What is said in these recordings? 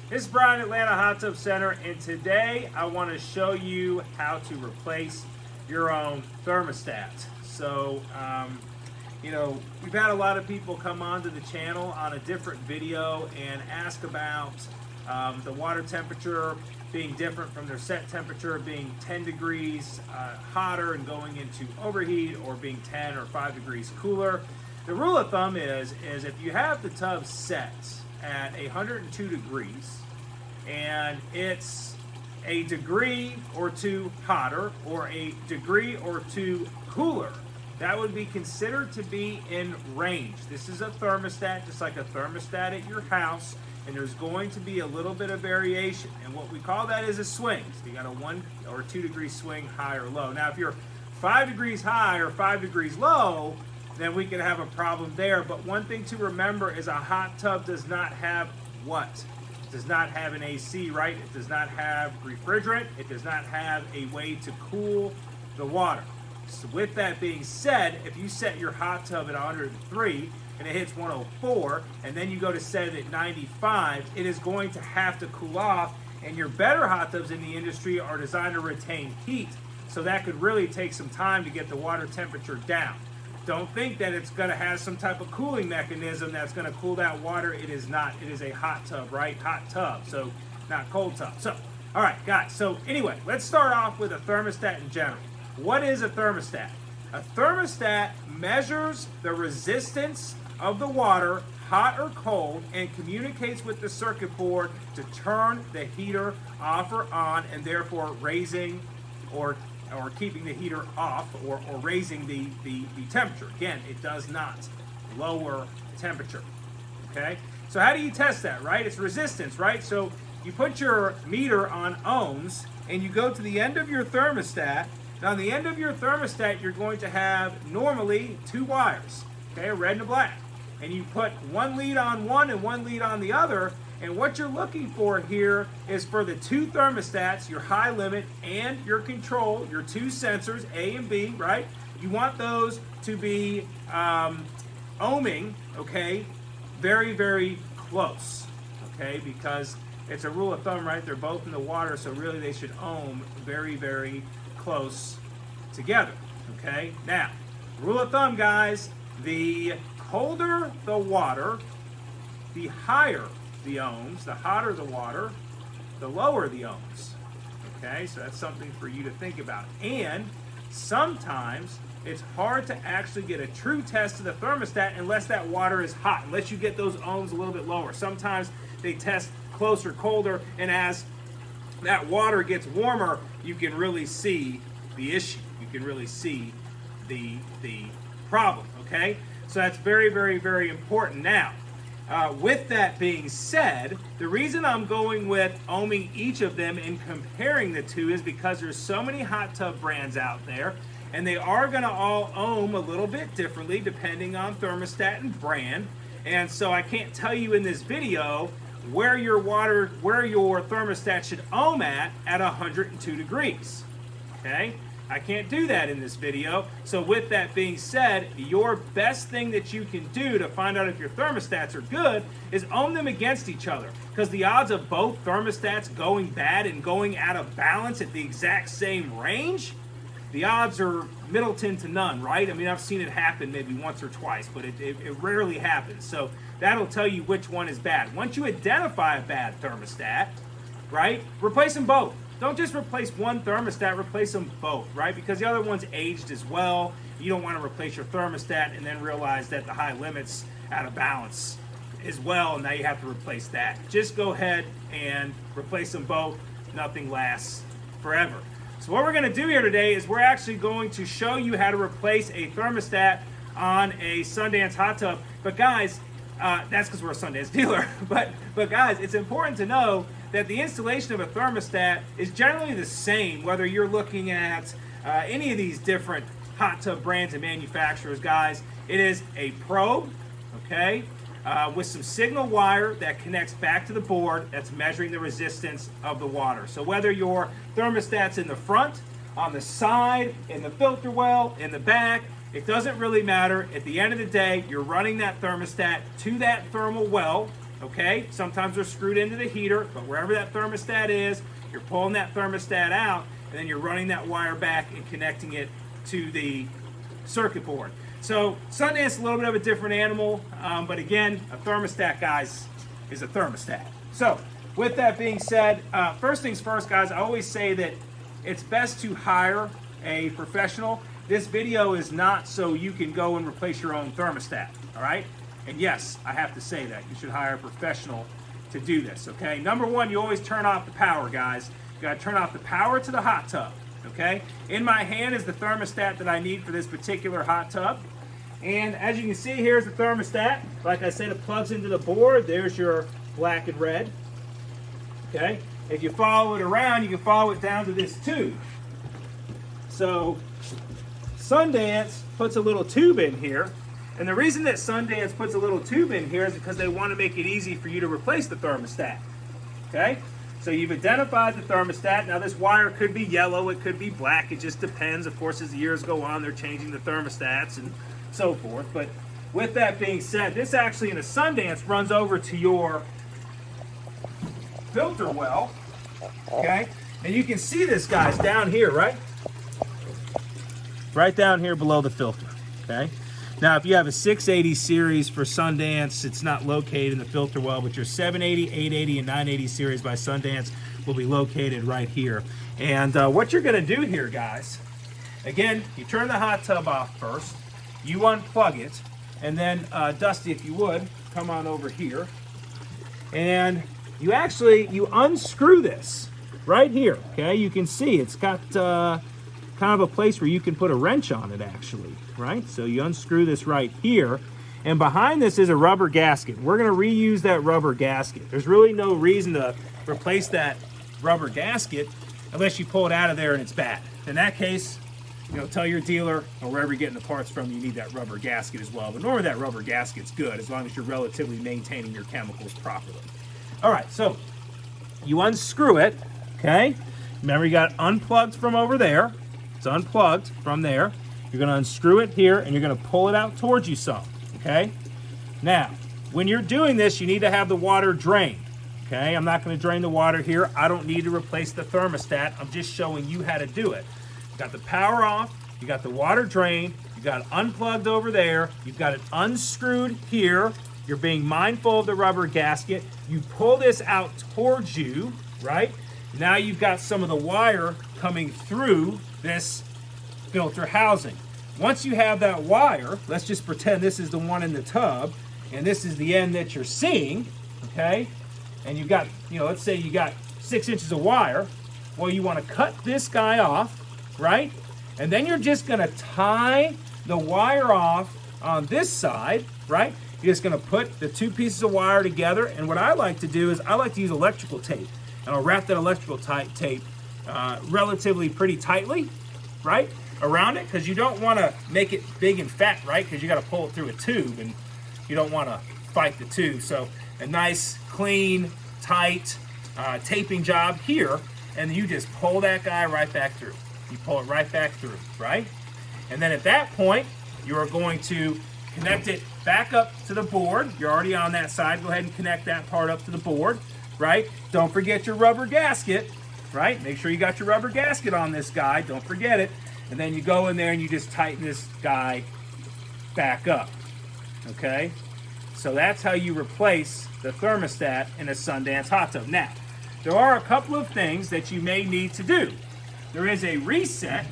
This is Brian, Atlanta Hot Tub Center, and today I want to show you how to replace your own thermostat. So, we've had a lot of people come onto the channel on a different video and ask about the water temperature being different from their set temperature, being 10 degrees hotter and going into overheat, or being 10 or 5 degrees cooler. The rule of thumb is if you have the tub set at 102 degrees and it's a degree or two hotter or a degree or two cooler, that would be considered to be in range. This is a thermostat, just like a thermostat at your house, and there's going to be a little bit of variation. And what we call that is a swing. So you got a 1 or 2 degree swing, high or low. Now, if you're 5 degrees high or 5 degrees low, then we could have a problem there. But one thing to remember is a hot tub does not have what? It does not have an AC, right? It does not have refrigerant. It does not have a way to cool the water. So with that being said, if you set your hot tub at 103 and it hits 104, and then you go to set it at 95, it is going to have to cool off, and your better hot tubs in the industry are designed to retain heat. So that could really take some time to get the water temperature down. Don't think that it's going to have some type of cooling mechanism that's going to cool that water. It is not. It is a hot tub, right? Hot tub, so not cold tub. So, all right, guys. So anyway, let's start off with a thermostat in general. What is a thermostat? A thermostat measures the resistance of the water, hot or cold, and communicates with the circuit board to turn the heater off or on, and therefore raising or keeping the heater off, or raising the temperature. Again, it does not lower temperature. Okay? So how do you test that, right? It's resistance, right? So you put your meter on ohms and you go to the end of your thermostat. Now, on the end of your thermostat, you're going to have normally 2 wires, okay, a red and a black. And you put one lead on one and one lead on the other. And what you're looking for here is for the 2 thermostats, your high limit and your control, your 2 sensors, A and B, right? You want those to be ohming, okay, very, very close, okay, because it's a rule of thumb, right? They're both in the water, so really they should ohm very, very close together, okay? Now, rule of thumb, guys, the colder the water, the higher the ohms. The hotter the water, the lower the ohms. Okay, so that's something for you to think about. And sometimes it's hard to actually get a true test of the thermostat unless that water is hot, unless you get those ohms a little bit lower. Sometimes they test closer, colder, and as that water gets warmer, you can really see the issue. You can really see the problem, okay? So that's very, very, very important. Now, with that being said, the reason I'm going with ohming each of them and comparing the 2 is because there's so many hot tub brands out there, and they are going to all ohm a little bit differently depending on thermostat and brand. And so I can't tell you in this video where your thermostat should ohm at 102 degrees. Okay? I can't do that in this video. So with that being said, your best thing that you can do to find out if your thermostats are good is ohm them against each other. Because the odds of both thermostats going bad and going out of balance at the exact same range, the odds are Middleton to none, right? I mean, I've seen it happen maybe once or twice, but it rarely happens. So that'll tell you which one is bad. Once you identify a bad thermostat, right, replace them both. Don't just replace one thermostat, replace them both, right? Because the other one's aged as well. You don't want to replace your thermostat and then realize that the high limit's out of balance as well, and now you have to replace that. Just go ahead and replace them both. Nothing lasts forever. So what we're going to do here today is we're actually going to show you how to replace a thermostat on a Sundance hot tub. But guys, that's because we're a Sundance dealer. But guys, it's important to know that the installation of a thermostat is generally the same whether you're looking at any of these different hot tub brands and manufacturers, guys. It is a probe, okay, with some signal wire that connects back to the board that's measuring the resistance of the water. So whether your thermostat's in the front, on the side, in the filter well, in the back, it doesn't really matter. At the end of the day, you're running that thermostat to that thermal well, okay? Sometimes they're screwed into the heater, but wherever that thermostat is, you're pulling that thermostat out, and then you're running that wire back and connecting it to the circuit board. So Sundance is a little bit of a different animal, but again, a thermostat, guys, is a thermostat. So with that being said, first things first, guys, I always say that it's best to hire a professional. This video is not so you can go and replace your own thermostat, all right? And yes, I have to say that. You should hire a professional to do this, okay? Number one, you always turn off the power, guys. You gotta turn off the power to the hot tub, okay? In my hand is the thermostat that I need for this particular hot tub. And as you can see, here's the thermostat. Like I said, it plugs into the board. There's your black and red, okay? If you follow it around, you can follow it down to this tube. So Sundance puts a little tube in here. And the reason that Sundance puts a little tube in here is because they want to make it easy for you to replace the thermostat, okay? So you've identified the thermostat. Now this wire could be yellow, it could be black. It just depends. Of course, as the years go on, they're changing the thermostats and so forth. But with that being said, this actually in a Sundance runs over to your filter well, okay? And you can see this, guys, down here, right? Right down here below the filter, okay? Now, if you have a 680 series for Sundance, it's not located in the filter well, but your 780, 880, and 980 series by Sundance will be located right here. And what you're gonna do here, guys, again, you turn the hot tub off first, you unplug it, and then Dusty, if you would, come on over here, and you unscrew this right here, okay? You can see it's got kind of a place where you can put a wrench on it actually, right? So you unscrew this right here, and behind this is a rubber gasket. We're gonna reuse that rubber gasket. There's really no reason to replace that rubber gasket unless you pull it out of there and it's bad. In that case, tell your dealer or wherever you're getting the parts from, you need that rubber gasket as well. But normally that rubber gasket's good as long as you're relatively maintaining your chemicals properly. All right, so you unscrew it, okay? Remember, you got it unplugged from over there. It's unplugged from there. You're gonna unscrew it here and you're gonna pull it out towards you some, okay? Now, when you're doing this, you need to have the water drained, okay? I'm not gonna drain the water here. I don't need to replace the thermostat. I'm just showing you how to do it. You got the power off, you got the water drained, you got it unplugged over there, you've got it unscrewed here. You're being mindful of the rubber gasket. You pull this out towards you, right? Now you've got some of the wire coming through this filter housing. Once you have that wire, let's just pretend this is the one in the tub and this is the end that you're seeing, okay? And you've got, let's say you got 6 inches of wire. Well, you want to cut this guy off, right? And then you're just gonna tie the wire off on this side, right? You're just gonna put the 2 pieces of wire together, and what I like to do is I like to use electrical tape. And I'll wrap that electrical tape relatively pretty tightly, right, around it, because you don't want to make it big and fat, right, because you got to pull it through a tube and you don't want to fight the tube. So a nice, clean, tight taping job here, and you just pull that guy right back through. You pull it right back through, right? And then at that point, you are going to connect it back up to the board. You're already on that side. Go ahead and connect that part up to the board, right? Don't forget your rubber gasket, right? Make sure you got your rubber gasket on this guy. Don't forget it. And then you go in there and you just tighten this guy back up, okay? So that's how you replace the thermostat in a Sundance hot tub. Now, there are a couple of things that you may need to do. There is a reset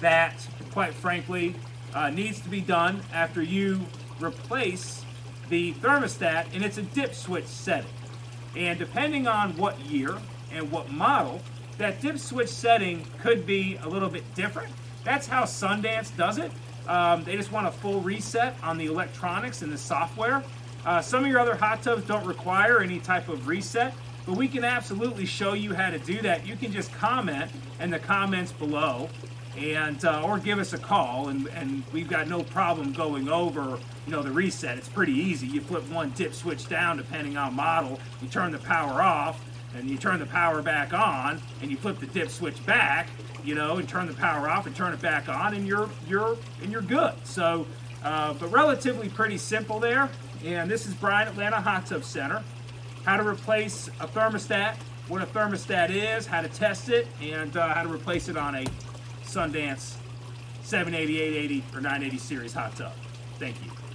that, quite frankly, needs to be done after you replace the thermostat, and it's a dip switch setting. And depending on what year and what model, that dip switch setting could be a little bit different. That's how Sundance does it. They just want a full reset on the electronics and the software. Some of your other hot tubs don't require any type of reset, but we can absolutely show you how to do that. You can just comment in the comments below, and or give us a call, and we've got no problem going over the reset. It's pretty easy. You flip one dip switch down depending on model, you turn the power off, and you turn the power back on, and you flip the dip switch back, and turn the power off and turn it back on, and you're good. So but relatively pretty simple there. and this is Brian, Atlanta Hot Tub Center. How to replace a thermostat, what a thermostat is, how to test it, and how to replace it on a Sundance 780, 880, or 980 series hot tub. Thank you.